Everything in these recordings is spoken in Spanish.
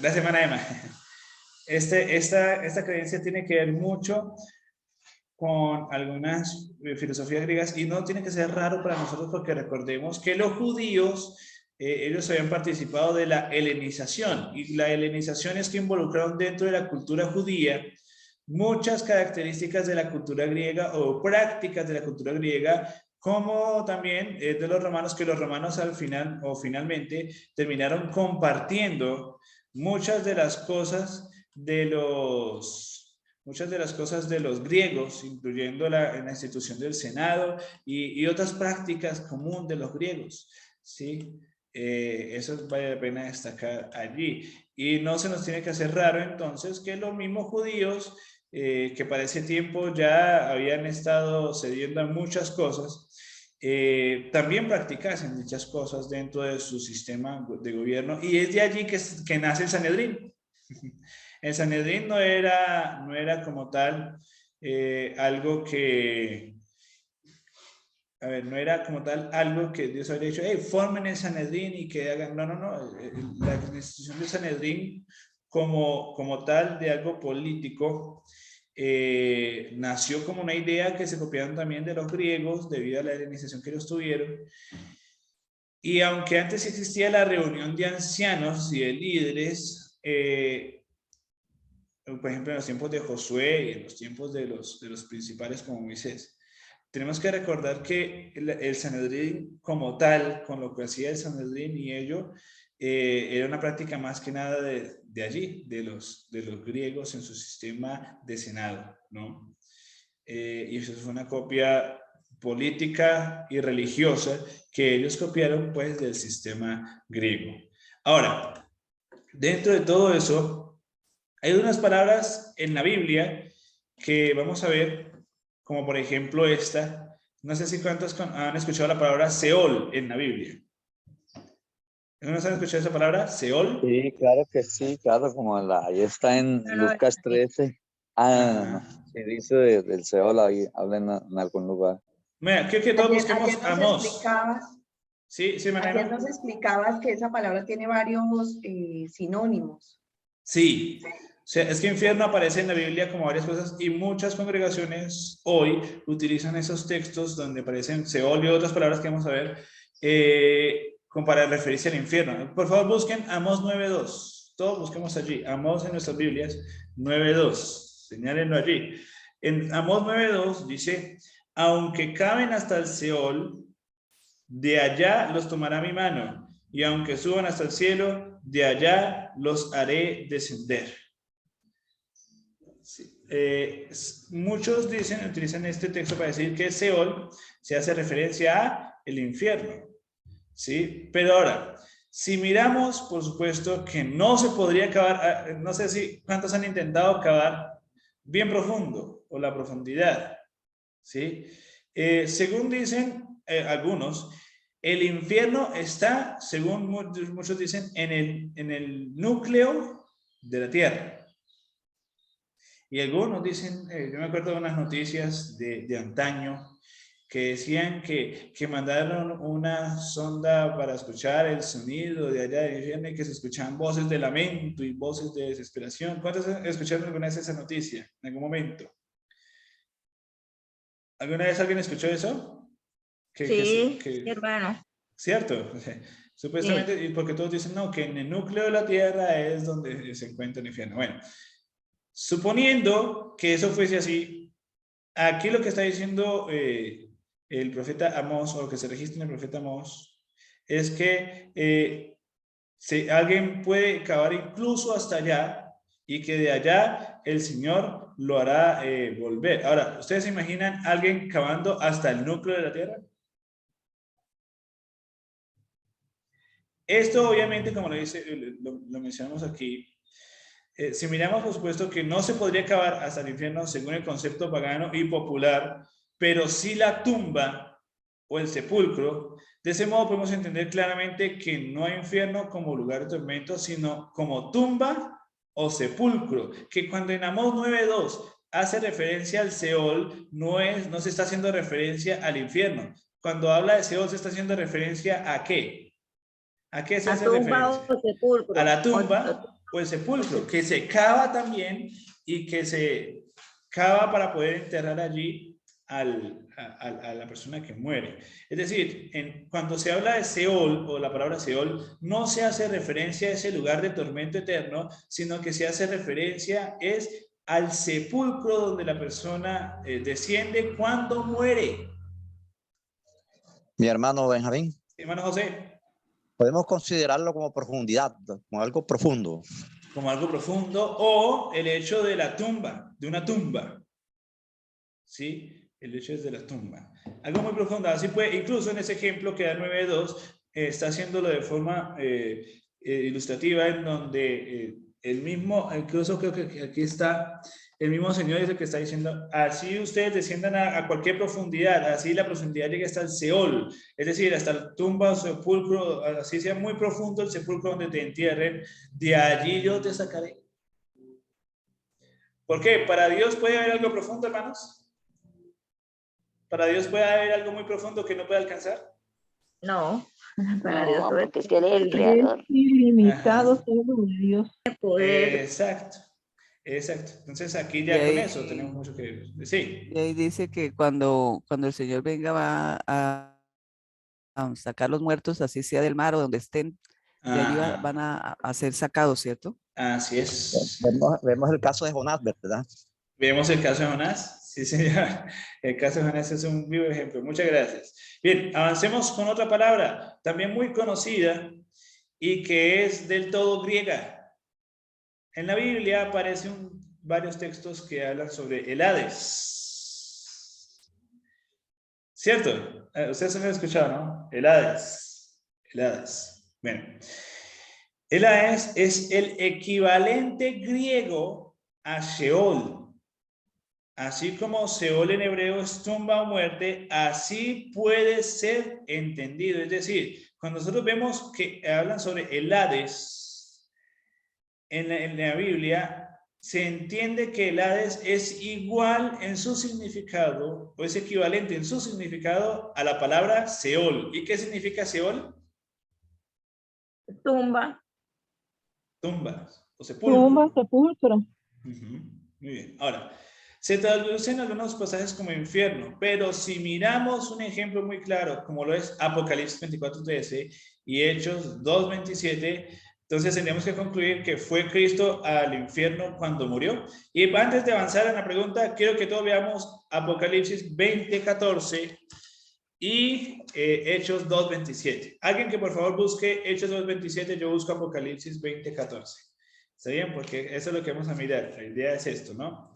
Gracias, Manaema. Esta creencia tiene que ver mucho con algunas filosofías griegas y no tiene que ser raro para nosotros porque recordemos que los judíos, ellos habían participado de la helenización y la helenización es que involucraron dentro de la cultura judía muchas características de la cultura griega o prácticas de la cultura griega, como también de los romanos, que los romanos al final o finalmente terminaron compartiendo muchas de las cosas de los griegos, incluyendo la institución del Senado y otras prácticas comunes de los griegos, ¿sí? Eso vale la pena destacar allí. Y no se nos tiene que hacer raro entonces que los mismos judíos, que para ese tiempo ya habían estado cediendo a muchas cosas, también practicasen dichas cosas dentro de su sistema de gobierno. Y es de allí que nace el Sanedrín. El Sanedrín no era como tal algo que, a ver, no era como tal algo que Dios habría dicho, hey, formen el Sanedrín y que hagan, no, no, no, la institución del Sanedrín como tal de algo político nació como una idea que se copiaron también de los griegos debido a la hellenización que ellos tuvieron. Y aunque antes existía la reunión de ancianos y de líderes, por ejemplo, en los tiempos de Josué y en los tiempos de los principales como Moisés, tenemos que recordar que el Sanedrín como tal, con lo que hacía el Sanedrín y ello, era una práctica más que nada de allí, de los griegos en su sistema de senado, ¿no? Y eso fue una copia política y religiosa que ellos copiaron pues del sistema griego. Ahora, dentro de todo eso, hay unas palabras en la Biblia que vamos a ver, como por ejemplo esta. No sé si cuántos han escuchado la palabra Seol en la Biblia. ¿No han escuchado esa palabra? Seol. Sí, claro que sí, claro, como ahí está en Lucas 13. No, sí dice del Seol, ahí habla en algún lugar. Mira, quiero que todos busquemos Ayer nos Amós. explicabas, Sí, sí, ayer nos explicabas que esa palabra tiene varios sinónimos. Sí, o sea, es que infierno aparece en la Biblia como varias cosas y muchas congregaciones hoy utilizan esos textos donde aparecen Seol y otras palabras que vamos a ver como para referirse al infierno. Por favor, busquen Amós 9.2. Todos busquemos allí. Amós en nuestras Biblias 9.2. Señálenlo allí. En Amós 9.2 dice, aunque caben hasta el Seol, de allá los tomará mi mano, y aunque suban hasta el cielo, de allá los haré descender. Sí. Muchos utilizan este texto para decir que Seol se hace referencia a el infierno, ¿sí? Pero ahora, si miramos, por supuesto que no se podría cavar, no sé si cuántos han intentado cavar bien profundo o la profundidad, ¿sí? Según dicen algunos, el infierno está, según muchos dicen, en el núcleo de la Tierra. Y algunos dicen, yo me acuerdo de unas noticias de antaño que decían que mandaron una sonda para escuchar el sonido de allá del infierno y que se escuchaban voces de lamento y voces de desesperación. ¿Cuántos escucharon alguna vez esa noticia en algún momento? ¿Alguna vez alguien escuchó eso? Sí, hermano. ¿Cierto? Supuestamente, sí. Porque todos dicen, no, que en el núcleo de la Tierra es donde se encuentra el infierno. Bueno, suponiendo que eso fuese así, aquí lo que está diciendo el profeta Amós, o lo que se registra en el profeta Amós, es que alguien puede cavar incluso hasta allá y que de allá el Señor lo hará volver. Ahora, ¿ustedes se imaginan a alguien cavando hasta el núcleo de la Tierra? Esto obviamente, como lo mencionamos aquí, si miramos por supuesto que no se podría cavar hasta el infierno según el concepto pagano y popular, pero sí la tumba o el sepulcro. De ese modo podemos entender claramente que no hay infierno como lugar de tormento, sino como tumba o sepulcro, que cuando en Amós 9.2 hace referencia al Seol, no se está haciendo referencia al infierno. Cuando habla de Seol se está haciendo referencia ¿a qué? ¿A qué se hace referencia? O sepulcro. A la tumba o el sepulcro, que se cava también y que se cava para poder enterrar allí a la persona que muere. Es decir, cuando se habla de Seol o la palabra Seol, no se hace referencia a ese lugar de tormento eterno, sino que se hace referencia al sepulcro donde la persona desciende cuando muere. Mi hermano Benjamín, Hermano José. podemos considerarlo como profundidad, como algo profundo. Como algo profundo, o el hecho de la tumba, de una tumba. ¿Sí? El hecho es de la tumba. Algo muy profundo. Así puede, incluso en ese ejemplo que da 9.2, está haciéndolo de forma ilustrativa, en donde el mismo, incluso creo que aquí está, el mismo Señor es el que está diciendo, así ustedes desciendan a cualquier profundidad, así la profundidad llega hasta el Seol, es decir, hasta la tumba o sepulcro, así sea muy profundo el sepulcro donde te entierren, de allí yo te sacaré. ¿Por qué? ¿Para Dios puede haber algo profundo, hermanos? ¿Para Dios puede haber algo muy profundo que no pueda alcanzar? No, para No, Dios todo porque es que él es el creador. Es ilimitado todo de Dios. es poder. Exacto, exacto. Entonces aquí ya con eso tenemos mucho que decir. Y ahí dice que cuando el Señor venga va a sacar los muertos, así sea del mar o donde estén, de allí van a ser sacados, ¿cierto? Así es. Vemos el caso de Jonás, ¿verdad? ¿Vemos el caso de Jonás? Sí, señor. El caso de Jonás es un vivo ejemplo. Muchas gracias. Bien, avancemos con otra palabra, también muy conocida y que es del todo griega. En la Biblia aparecen varios textos que hablan sobre el Hades. ¿Cierto? Ustedes se me han escuchado, ¿no? El Hades. El Hades. Bueno. El Hades es el equivalente griego a Sheol. Así como Seol en hebreo es tumba o muerte, así puede ser entendido. Es decir, cuando nosotros vemos que hablan sobre el Hades en la Biblia, se entiende que el Hades es igual en su significado, o es equivalente en su significado a la palabra Seol. ¿Y qué significa Seol? Tumba. Tumba o sepulcro. Tumba, sepulcro. Muy bien. Ahora, se traduce en algunos pasajes como infierno, pero si miramos un ejemplo muy claro, como lo es Apocalipsis 24:13 y Hechos 2:27, entonces tendríamos que concluir que fue Cristo al infierno cuando murió. Y antes de avanzar en la pregunta, quiero que todos veamos Apocalipsis 20:14 y Hechos 2:27. Alguien que por favor busque Hechos 2:27, yo busco Apocalipsis 20:14. ¿Está bien? Porque eso es lo que vamos a mirar. La idea es esto, ¿no?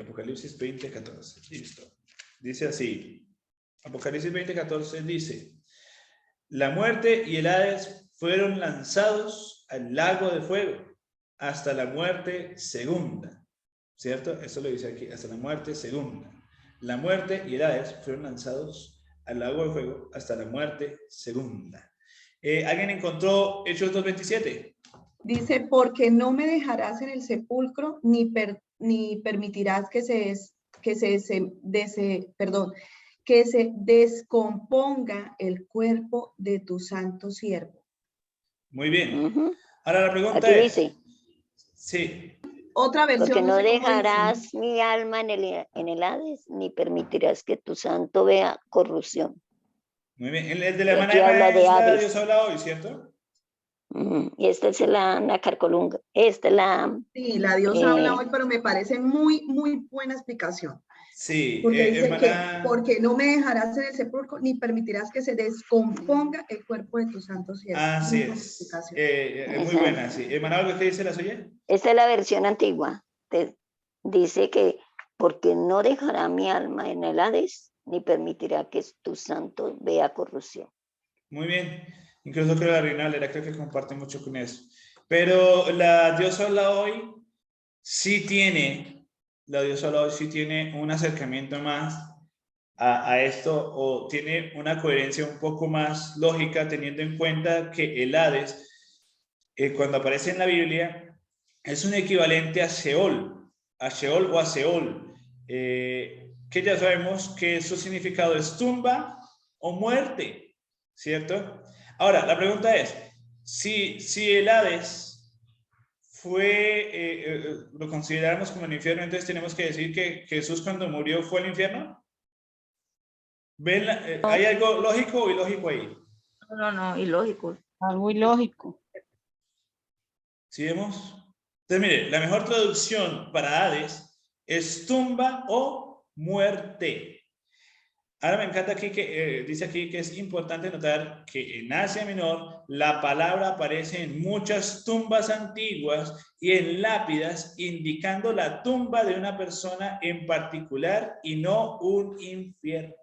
Apocalipsis 20:14. Listo. Dice así. Apocalipsis 20:14 dice: la muerte y el Hades fueron lanzados al lago de fuego hasta la muerte segunda. ¿Cierto? Eso lo dice aquí, hasta la muerte segunda. La muerte y el Hades fueron lanzados al lago de fuego hasta la muerte segunda. ¿Alguien encontró Hechos 2:27? Dice, porque no me dejarás en el sepulcro, ni permitirás que se descomponga el cuerpo de tu santo siervo. Muy bien. Ahora la pregunta Aquí es... dice. Sí. Otra versión. Porque no sé cómo dejarás dice. mi alma en el Hades, ni permitirás que tu santo vea corrupción. Muy bien. El de la Aquí hermana habla de es la Hades. Dios habla hoy, ¿cierto? Y esta es la Nacarcolunga. Esta es la... Sí, la Dios habla hoy, pero me parece muy, muy buena explicación. Sí. Porque dice hermana... que porque no me dejarás en el sepulcro, ni permitirás que se descomponga el cuerpo de tu santo siervo. Así es. Muy buena, sí. Hermana, ¿algo que dice la suya? Esta es la versión antigua. Dice que porque no dejará mi alma en el Hades, ni permitirá que tu santo vea corrupción. Muy bien. Incluso creo que la Reina Valera creo que comparte mucho con eso. Pero la Dios habla hoy sí tiene, un acercamiento más a esto, o tiene una coherencia un poco más lógica, teniendo en cuenta que el Hades, cuando aparece en la Biblia, es un equivalente a Sheol o a Seol, que ya sabemos que su significado es tumba o muerte, ¿cierto? Ahora, la pregunta es, si el Hades lo consideramos como el infierno, entonces tenemos que decir que Jesús cuando murió fue al infierno. ¿Ven? ¿Hay algo lógico o ilógico ahí? No, ilógico. Algo ilógico. ¿Sí vemos? Entonces, mire, la mejor traducción para Hades es tumba o muerte. Ahora me encanta aquí que dice aquí que es importante notar que en Asia Menor la palabra aparece en muchas tumbas antiguas y en lápidas indicando la tumba de una persona en particular y no un infierno.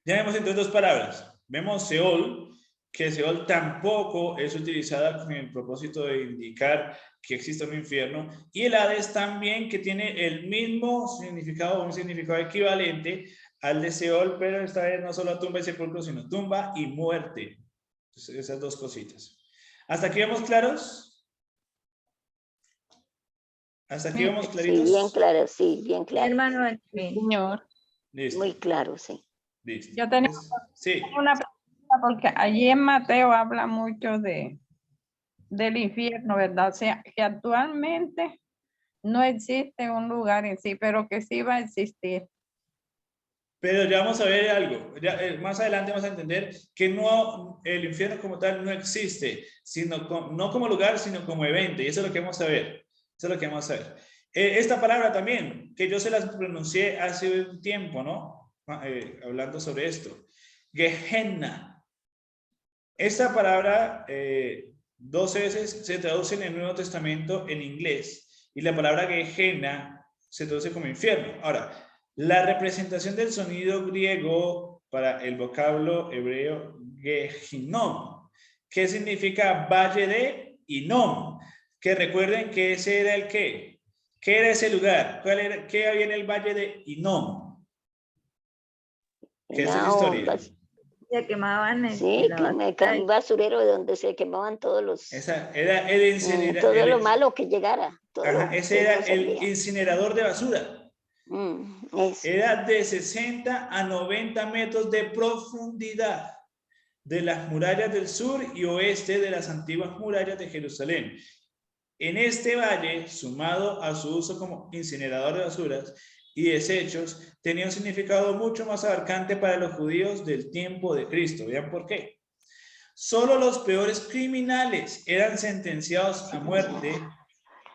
Ya vemos entonces dos palabras. Vemos Seol, que Seol tampoco es utilizada con el propósito de indicar que existe un infierno, y el Hades también, que tiene el mismo significado, un significado equivalente al de Seol, pero esta vez no solo tumba y sepulcro, sino tumba y muerte. Entonces, esas dos cositas. ¿Hasta aquí vamos claros? ¿Hasta aquí vamos claritos? Sí, bien claro, sí, bien claro. Hermano, Sí, señor. Listo. Muy claro, sí. Listo. Yo tenía Sí. una pregunta porque allí en Mateo habla mucho del infierno, ¿verdad? O sea, que actualmente no existe un lugar en sí, pero que sí va a existir. Pero ya vamos a ver algo. Ya, más adelante vamos a entender que no, el infierno como tal no existe, sino no como lugar, sino como evento. Y eso es lo que vamos a ver. Eso es lo que vamos a ver. Esta palabra también, que yo se las pronuncié hace un tiempo, ¿no? Hablando sobre esto. Gehenna. Esta palabra 12 veces se traduce en el Nuevo Testamento en inglés. Y la palabra Gehenna se traduce como infierno. Ahora, la representación del sonido griego para el vocablo hebreo Gehinom, que significa valle de Hinnom, que recuerden que ese era el qué. ¿Qué era ese lugar? ¿Qué había en el valle de Hinnom? ¿Qué es la historia? Se quemaban Sí, un basurero de donde se quemaban todos los... Era el incinerador. Todo lo malo que llegara. Ese era el incinerador de basura. Eso. Era de 60 a 90 metros de profundidad de las murallas del sur y oeste de las antiguas murallas de Jerusalén. En este valle, sumado a su uso como incinerador de basuras y desechos, tenía un significado mucho más abarcante para los judíos del tiempo de Cristo. ¿Vean por qué? Solo los peores criminales eran sentenciados a muerte.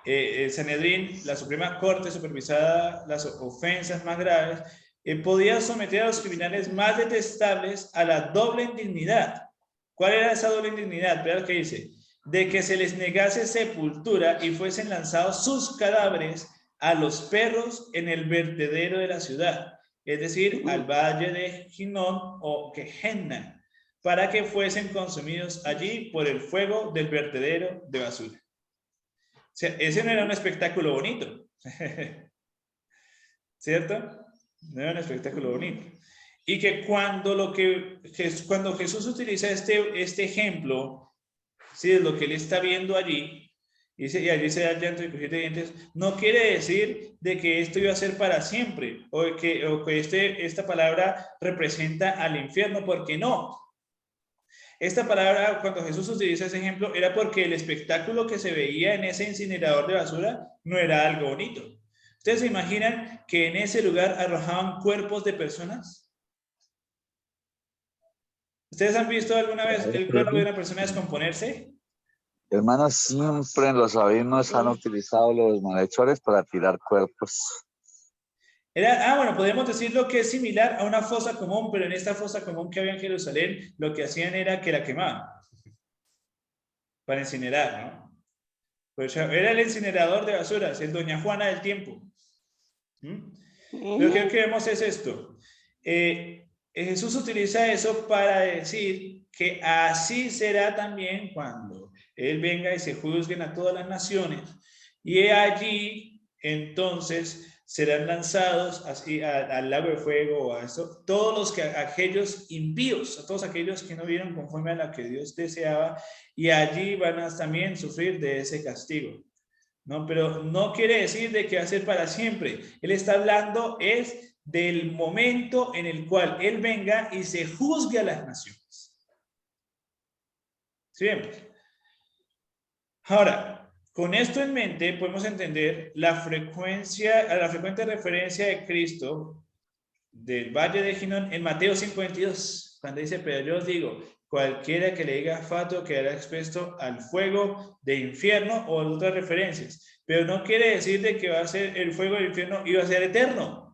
El Sanedrín, la Suprema Corte, supervisada las ofensas más graves, podía someter a los criminales más detestables a la doble indignidad. ¿Cuál era esa doble indignidad? Vean lo que dice. De que se les negase sepultura y fuesen lanzados sus cadáveres a los perros en el vertedero de la ciudad, es decir, al valle de Hinnom o Gehenna, para que fuesen consumidos allí por el fuego del vertedero de basura. O sea, ese no era un espectáculo bonito, ¿cierto? No era un espectáculo bonito. Y que cuando Jesús utiliza este ejemplo, sí, es lo que él está viendo allí, y allí se da el llanto y crujir de dientes, no quiere decir de que esto iba a ser para siempre, o que esta palabra representa al infierno, porque no. Esta palabra, cuando Jesús utiliza ese ejemplo, era porque el espectáculo que se veía en ese incinerador de basura no era algo bonito. ¿Ustedes se imaginan que en ese lugar arrojaban cuerpos de personas? ¿Ustedes han visto alguna vez el cuerpo de una persona descomponerse? Hermanos, siempre en los abismos han utilizado los malhechores para tirar cuerpos. Bueno, podemos decirlo que es similar a una fosa común, pero en esta fosa común que había en Jerusalén, lo que hacían era que la quemaban para incinerar, ¿no? Pues era el incinerador de basuras, el Doña Juana del tiempo. Lo que vemos es esto. Jesús utiliza eso para decir que así será también cuando Él venga y se juzguen a todas las naciones. Y allí, entonces, serán lanzados así al lago de fuego o a eso, aquellos impíos, a todos aquellos que no vieron conforme a lo que Dios deseaba, y allí van a también sufrir de ese castigo. ¿No? Pero no quiere decir de que va a ser para siempre. Él está hablando es del momento en el cual Él venga y se juzgue a las naciones. ¿Sí bien? Ahora, con esto en mente podemos entender la frecuente referencia de Cristo del Valle de Hinnom en Mateo 5:22, cuando dice, pero yo os digo, cualquiera que le diga fato quedará expuesto al fuego de infierno, o otras referencias, pero no quiere decir de que va a ser el fuego del infierno y va a ser eterno,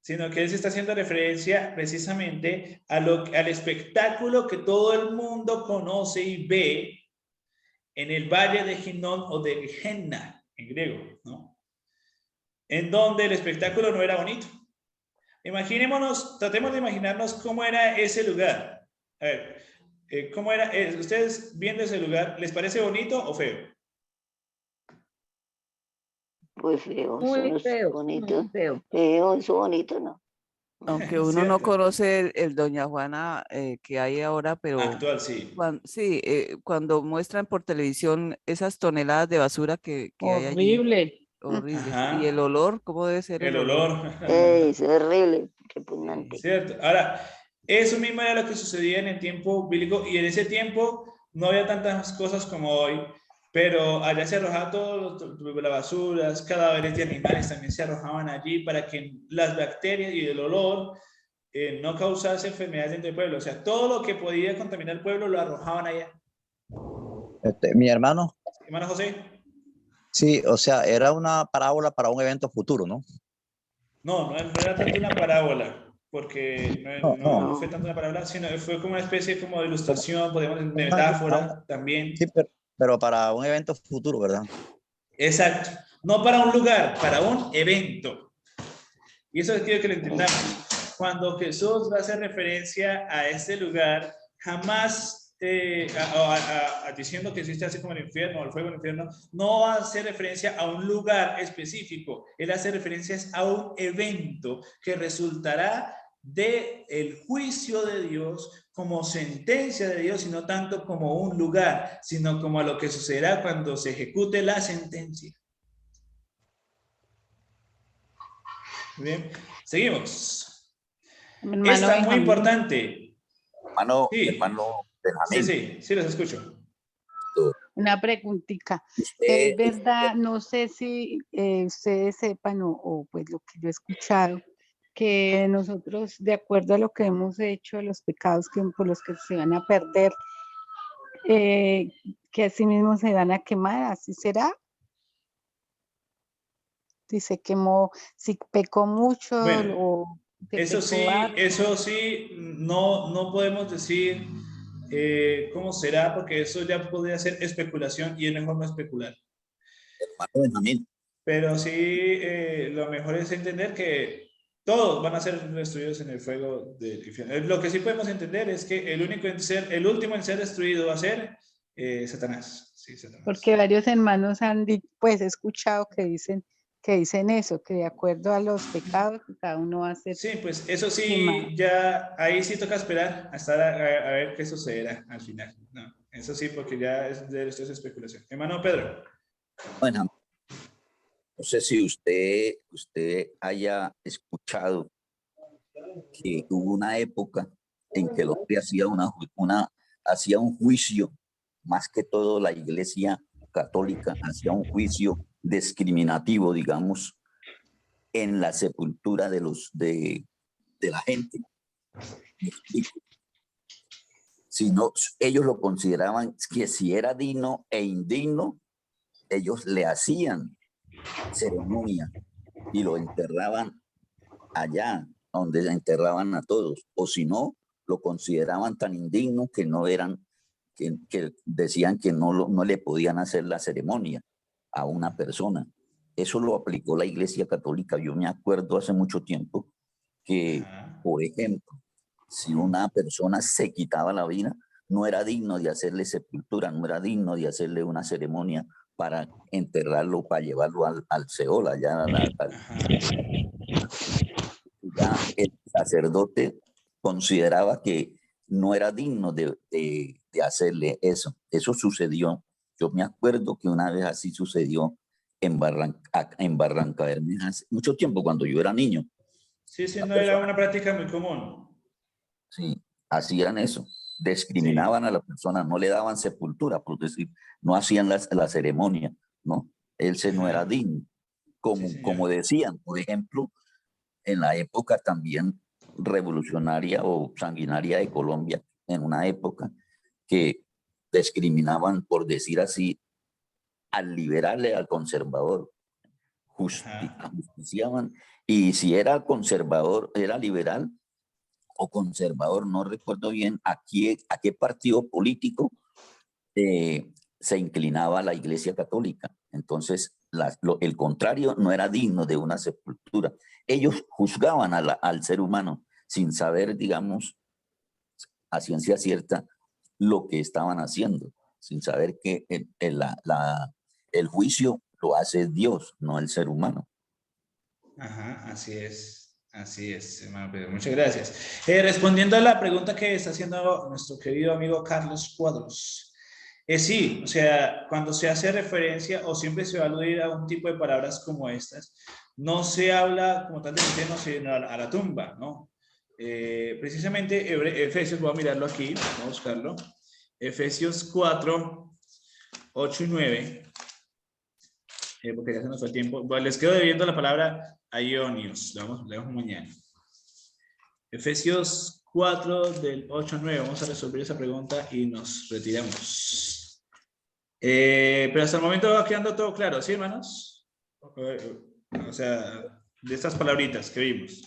sino que él se está haciendo referencia precisamente al espectáculo que todo el mundo conoce y ve en el Valle de Hinnom o de Gehenna, en griego, ¿no? En donde el espectáculo no era bonito. Imaginémonos, tratemos de imaginarnos cómo era ese lugar. A ver, ¿cómo era? Ustedes viendo ese lugar, ¿les parece bonito o feo? Pues feo, eso Muy no es feo, bonito. muy feo. Feo, eso bonito, ¿no? Aunque uno no ¿Cierto? conoce el Doña Juana que hay ahora, pero Actual, sí. sí, cuando muestran por televisión esas toneladas de basura que hay allí, Horrible. horribles. Ajá. Y el olor, ¿cómo debe ser El el olor? olor. Es horrible, repugnante. Cierto. Ahora, eso mismo era lo que sucedía en el tiempo bíblico, y en ese tiempo no había tantas cosas como hoy, pero allá se arrojaba todo, las basuras, cadáveres de animales también se arrojaban allí para que las bacterias y el olor no causase enfermedades dentro del pueblo. O sea, todo lo que podía contaminar el pueblo lo arrojaban allá. Mi hermano, Hermano José. sí, o sea, era una parábola para un evento futuro, ¿no? No era tanto una parábola, porque No, no. no fue tanto una parábola, sino fue como una especie como de ilustración, podemos de Una- metáfora también. Sí, pero para un evento futuro, ¿verdad? Exacto. No para un lugar, para un evento. Y eso quiero que lo entendamos. Cuando Jesús va a hacer referencia a este lugar, jamás diciendo que existe así como el infierno o el fuego del infierno, no va a hacer referencia a un lugar específico. Él hace referencias a un evento que resultará del juicio de Dios como sentencia de Dios, y no tanto como un lugar, sino como a lo que sucederá cuando se ejecute la sentencia. Bien, seguimos. Hermano Esta muy Benjamín. importante. Hermano, Sí. hermano Benjamín. Sí, los escucho. Una preguntita. Usted, Es verdad, no sé si ustedes sepan o pues lo que yo he escuchado, que nosotros, de acuerdo a lo que hemos hecho, los pecados por los que se van a perder, que así mismo se van a quemar, ¿así será? Si se quemó, si pecó mucho Bueno, o que eso pecó sí, no podemos decir cómo será, porque eso ya podría ser especulación y es mejor no especular. hermano Benjamín, Pero sí, lo mejor es entender que todos van a ser destruidos en el fuego del infierno. Lo que sí podemos entender es que el último en ser destruido va a ser Satanás. Sí, Satanás. Porque varios hermanos han pues escuchado que dicen eso, que de acuerdo a los pecados cada uno va a ser. Sí, pues eso sí, quemado. ya ahí sí toca esperar hasta a ver qué sucederá al final. No, eso sí, porque ya esto es especulación. Hermano Pedro. Bueno, no sé si usted haya escuchado que hubo una época en que el hombre hacía un juicio, más que todo la Iglesia Católica hacía un juicio discriminativo, digamos, en la sepultura de la gente. Si no, ellos lo consideraban que si era digno e indigno, ellos le hacían ceremonia y lo enterraban allá donde enterraban a todos, o si no, lo consideraban tan indigno que no eran, que decían que no le podían hacer la ceremonia a una persona. Eso lo aplicó la Iglesia Católica. Yo me acuerdo hace mucho tiempo que, por ejemplo, si una persona se quitaba la vida, no era digno de hacerle sepultura, no era digno de hacerle una ceremonia para enterrarlo, para llevarlo al Seol, allá ya el sacerdote consideraba que no era digno de hacerle eso. Eso sucedió. Yo me acuerdo que una vez así sucedió en Barranca Bermeja hace mucho tiempo, cuando yo era niño. Sí, no era una práctica muy común. Sí, hacían eso. discriminaban a la persona, no le daban sepultura, por decir, no hacían la ceremonia, ¿no? Él no era digno. Como decían, por ejemplo, en la época también revolucionaria o sanguinaria de Colombia, en una época que discriminaban, por decir así, al liberal y al conservador. Justiciaban, y si era conservador, era liberal o conservador, no recuerdo bien a qué partido político se inclinaba la Iglesia Católica. Entonces, el contrario no era digno de una sepultura. Ellos juzgaban al ser humano sin saber, digamos, a ciencia cierta, lo que estaban haciendo, sin saber que el juicio lo hace Dios, no el ser humano. Ajá, así es, hermano Pedro, muchas gracias. Respondiendo a la pregunta que está haciendo nuestro querido amigo Carlos Cuadros, sí, o sea, cuando se hace referencia o siempre se va a aludir a un tipo de palabras como estas, no se habla como tal de infierno, sino a la tumba, ¿no? Precisamente Efesios, voy a mirarlo aquí, vamos a buscarlo, Efesios 4, 8 y 9, porque ya se nos fue el tiempo. Bueno, les quedo debiendo la palabra a Ionios, lo vemos mañana. Efesios 4 del 8 al 9, vamos a resolver esa pregunta y nos retiramos. Pero hasta el momento va quedando todo claro, ¿sí, hermanos? O sea, de estas palabritas que vimos.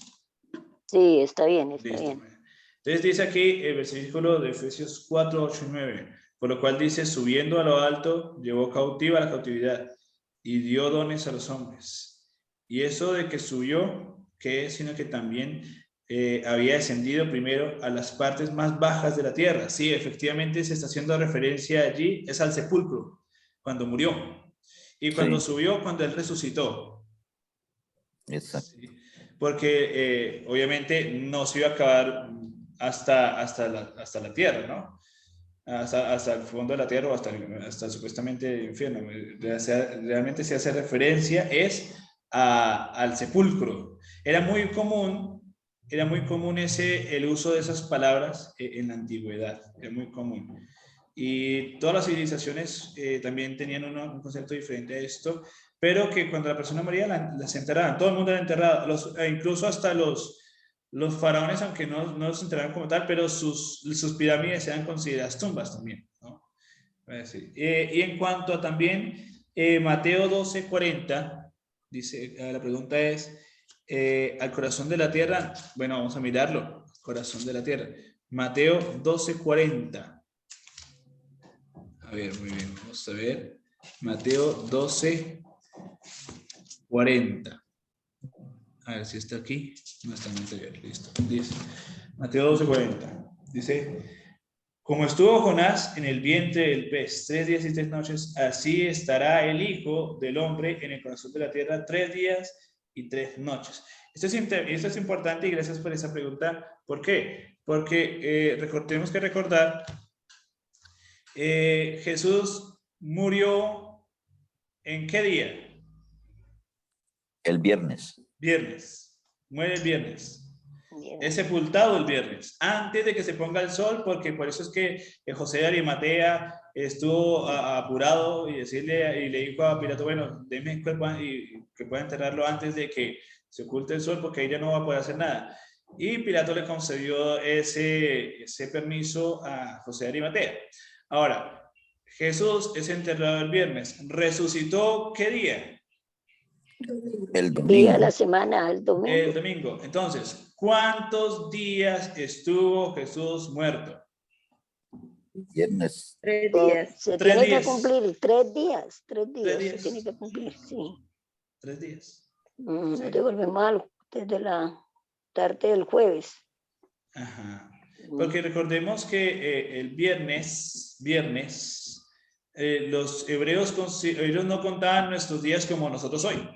Sí, está bien, está Listo. bien. Entonces dice aquí el versículo de Efesios 4, 8 y 9, por lo cual dice, subiendo a lo alto, llevó cautiva la cautividad y dio dones a los hombres. Y eso de que subió, que es, sino que también había descendido primero a las partes más bajas de la tierra. Sí, efectivamente se está haciendo referencia allí, es al sepulcro, cuando murió. Y cuando subió, cuando él resucitó. Exacto. Sí, porque obviamente no se iba a acabar hasta la tierra, ¿no? Hasta el fondo de la tierra o hasta supuestamente el infierno. Realmente se hace referencia es al sepulcro. Era muy común el uso de esas palabras en la antigüedad, era muy común. Y todas las civilizaciones también tenían un concepto diferente a esto, pero que cuando la persona moría las enterraban, todo el mundo era enterrado, incluso hasta los faraones, aunque no los enterraban como tal, pero sus pirámides eran consideradas tumbas también, ¿no? Y en cuanto a también Mateo 12:40, dice, la pregunta es, al corazón de la tierra, bueno, vamos a mirarlo, corazón de la tierra, Mateo 12:40. A ver, muy bien, vamos a ver, Mateo 12:40. A ver si está aquí. No está en el anterior. Listo. Dice, Mateo 12:40. Dice, como estuvo Jonás en el vientre del pez 3 días y 3 noches, así estará el Hijo del Hombre en el corazón de la tierra 3 días y 3 noches. Esto es importante y gracias por esa pregunta. ¿Por qué? Porque tenemos que recordar, Jesús murió ¿en qué día? El viernes. Viernes. Muere el viernes. Bien. Es sepultado el viernes, antes de que se ponga el sol, porque por eso es que José de Arimatea estuvo apurado y le dijo a Pilato, bueno, denme el cuerpo y que pueda enterrarlo antes de que se oculte el sol, porque ella no va a poder hacer nada. Y Pilato le concedió ese permiso a José de Arimatea. Ahora, Jesús es enterrado el viernes. ¿Resucitó qué día? El domingo. Día de la semana, el domingo. El domingo. Entonces, ¿cuántos días estuvo Jesús muerto? Viernes. 3 días. Se 3 tiene días. que cumplir 3 días. 3 días. 3 días. Se tiene que cumplir, sí. 3 días. Nos devolvemos desde la tarde del jueves. Ajá. Porque recordemos que el viernes, los hebreos ellos no contaban nuestros días como nosotros hoy.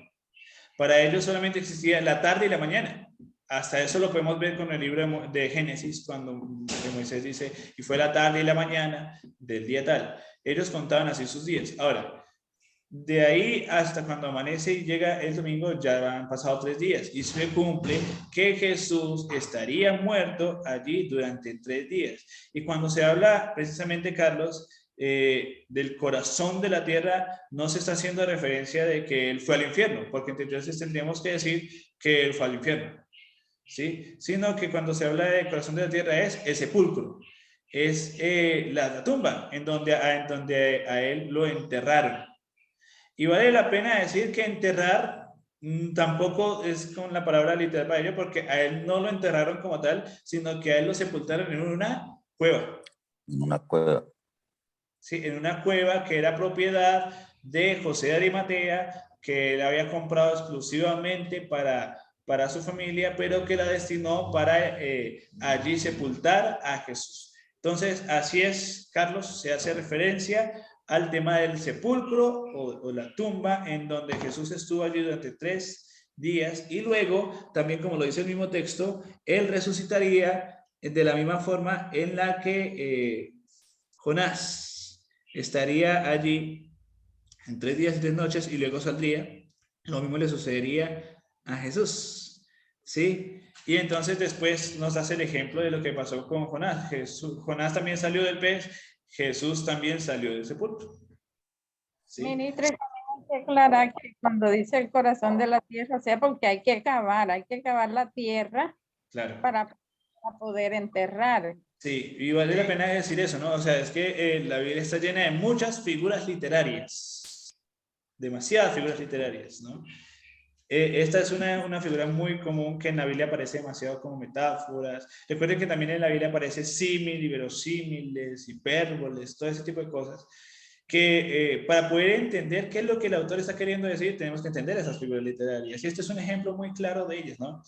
Para ellos solamente existía la tarde y la mañana. Hasta eso lo podemos ver con el libro de Génesis, cuando Moisés dice, y fue la tarde y la mañana del día tal. Ellos contaban así sus días. Ahora, De ahí hasta cuando amanece y llega el domingo ya han pasado 3 días y se cumple que Jesús estaría muerto allí durante 3 días. Y cuando se habla precisamente, Carlos, del corazón de la tierra, no se está haciendo referencia de que él fue al infierno, porque entonces tendríamos que decir que él fue al infierno, ¿sí? Sino que cuando se habla del corazón de la tierra es el sepulcro, es la tumba en donde a él lo enterraron. Y vale la pena decir que enterrar tampoco es con la palabra literal para ello, porque a él no lo enterraron como tal, sino que a él lo sepultaron en una cueva. En una cueva. Sí, en una cueva que era propiedad de José de Arimatea, que él había comprado exclusivamente para su familia, pero que la destinó para allí sepultar a Jesús. Entonces, así es, Carlos, se hace referencia al tema del sepulcro o la tumba en donde Jesús estuvo allí durante 3 días y luego, también como lo dice el mismo texto, él resucitaría de la misma forma en la que Jonás estaría allí en 3 días y 3 noches y luego saldría. Lo mismo le sucedería a Jesús, ¿sí? Y entonces después nos hace el ejemplo de lo que pasó con Jonás. Jonás también salió del pez, Jesús también salió del sepulcro. ¿Sí? Ministro, hay que aclarar que cuando dice el corazón de la tierra, o sea, porque hay que cavar la tierra, claro, para poder enterrar. Sí, y vale la pena decir eso, ¿no? O sea, es que la Biblia está llena de muchas figuras literarias, demasiadas figuras literarias, ¿no? Esta es una figura muy común que en la Biblia aparece demasiado como metáforas. Recuerden que también en la Biblia aparece símil, verosímiles, hipérboles, todo ese tipo de cosas. Que para poder entender qué es lo que el autor está queriendo decir, tenemos que entender esas figuras literarias. Y este es un ejemplo muy claro de ellas, ¿no?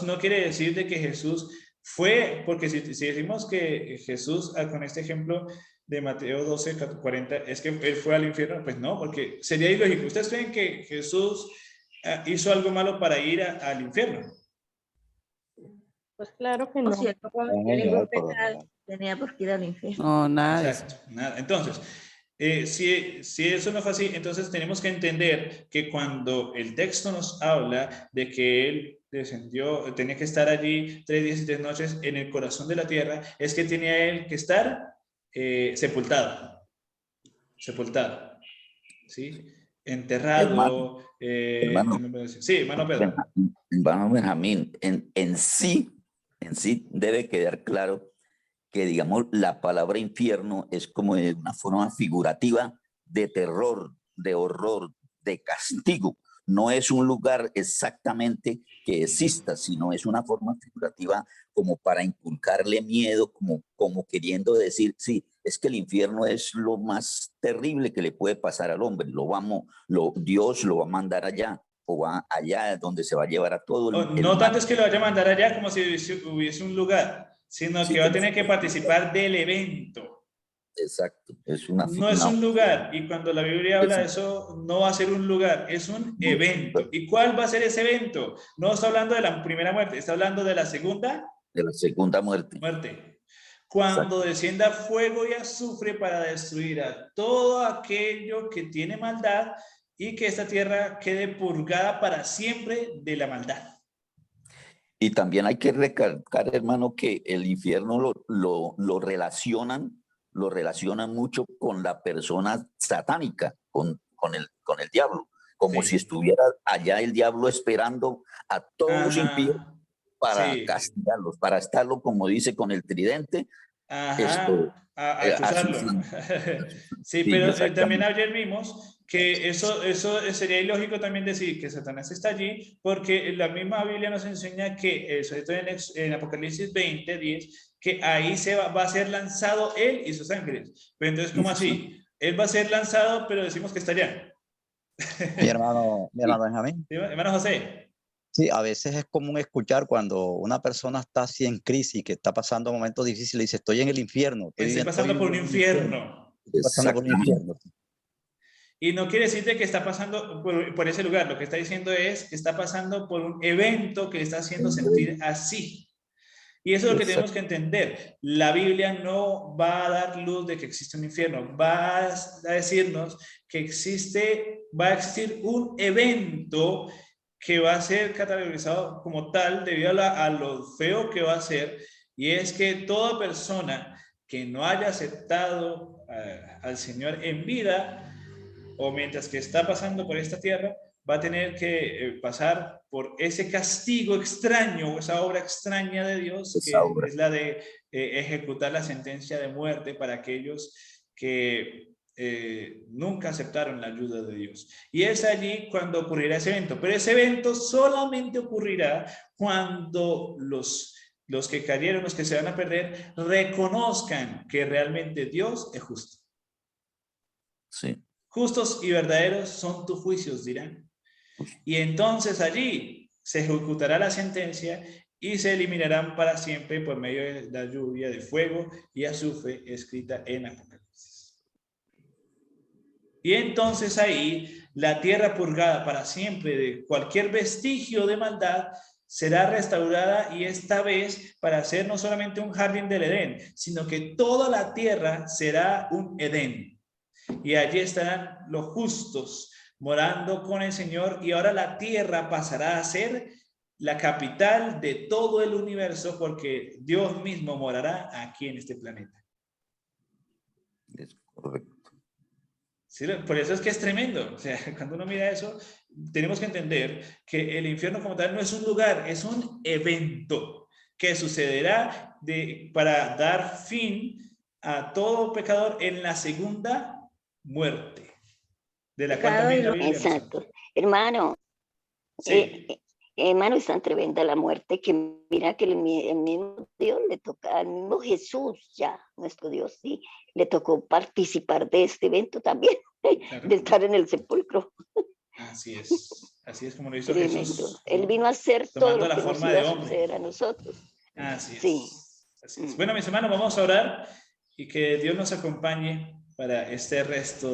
No quiere decir de que Jesús fue, porque si decimos que Jesús, con este ejemplo de Mateo 12, 40, es que él fue al infierno, pues no, porque sería ilógico. ¿Ustedes creen que Jesús hizo algo malo para ir al infierno? Pues claro que no. Si él no cometió ningún pecado, tenía por qué ir al infierno. No, nada. Exacto, nada. Entonces, si eso no fue así, entonces tenemos que entender que cuando el texto nos habla de que él descendió, tenía que estar allí 3 días y 3 noches en el corazón de la tierra, es que tenía él que estar sepultado, ¿sí? Enterrado. Hermano, sí, hermano Pedro. Hermano Benjamín, en sí debe quedar claro que, digamos, la palabra infierno es como de una forma figurativa de terror, de horror, de castigo. No es un lugar exactamente que exista, sino es una forma figurativa como para inculcarle miedo, como queriendo decir, sí, es que el infierno es lo más terrible que le puede pasar al hombre. Dios lo va a mandar allá, o va allá donde se va a llevar a todo el no tanto es que lo vaya a mandar allá como si hubiese un lugar, sino sí, que va a tener que participar del evento. Exacto. No es un lugar, y cuando la Biblia habla de eso, no va a ser un lugar, es un evento. ¿Y cuál va a ser ese evento? No está hablando de la primera muerte, está hablando de la segunda. De la segunda muerte. Cuando Exacto. descienda fuego y azufre para destruir a todo aquello que tiene maldad y que esta tierra quede purgada para siempre de la maldad. Y también hay que recalcar, hermano, que el infierno lo relacionan mucho con la persona satánica, con el diablo, como si estuviera allá el diablo esperando a todos los impíos para castigarlos, para estarlo, como dice, con el tridente. A acusarlo. Sí, pero también ayer vimos que eso sería ilógico también decir que Satanás está allí, porque la misma Biblia nos enseña que, sobre todo en Apocalipsis 20, 10, que ahí va a ser lanzado él y sus ángeles. Pero entonces, ¿cómo así? Él va a ser lanzado, pero decimos que está allá. Mi hermano Benjamín. ¿Sí, hermano José? Sí, a veces es común escuchar cuando una persona está así en crisis, que está pasando momentos difíciles y dice, estoy en el infierno. Estoy pasando por un infierno. Estoy pasando por un infierno. Y no quiere decir que está pasando por ese lugar. Lo que está diciendo es que está pasando por un evento que le está haciendo sentir así. Y eso es lo que tenemos que entender. La Biblia no va a dar luz de que existe un infierno, va a decirnos que va a existir un evento que va a ser categorizado como tal debido a lo feo que va a ser, y es que toda persona que no haya aceptado al Señor en vida o mientras que está pasando por esta tierra, va a tener que pasar por ese castigo extraño, esa obra extraña de Dios, que es la de ejecutar la sentencia de muerte para aquellos que nunca aceptaron la ayuda de Dios. Y es allí cuando ocurrirá ese evento. Pero ese evento solamente ocurrirá cuando los que cayeron, los que se van a perder, reconozcan que realmente Dios es justo. Sí. Justos y verdaderos son tus juicios, dirán. Y entonces allí se ejecutará la sentencia y se eliminarán para siempre por medio de la lluvia de fuego y azufre escrita en Apocalipsis. Y entonces ahí la tierra purgada para siempre de cualquier vestigio de maldad será restaurada, y esta vez para ser no solamente un jardín del Edén, sino que toda la tierra será un Edén. Y allí estarán los justos morando con el Señor, y ahora la tierra pasará a ser la capital de todo el universo, porque Dios mismo morará aquí en este planeta. Es correcto. Sí, por eso es que es tremendo. O sea, cuando uno mira eso, tenemos que entender que el infierno como tal no es un lugar, es un evento que sucederá para dar fin a todo pecador en la segunda muerte, de la cual también la Biblia. Exacto. Hermano, sí. Hermano, es tan tremenda la muerte que mira que el mismo Dios le toca, al mismo Jesús ya, nuestro Dios, sí, le tocó participar de este evento también, claro, de estar en el sepulcro. Así es como lo hizo tremendo. Jesús. Él vino a hacer todo lo que nos iba a suceder a nosotros. Así es. Sí. Así es. Bueno, mis hermanos, vamos a orar y que Dios nos acompañe para este resto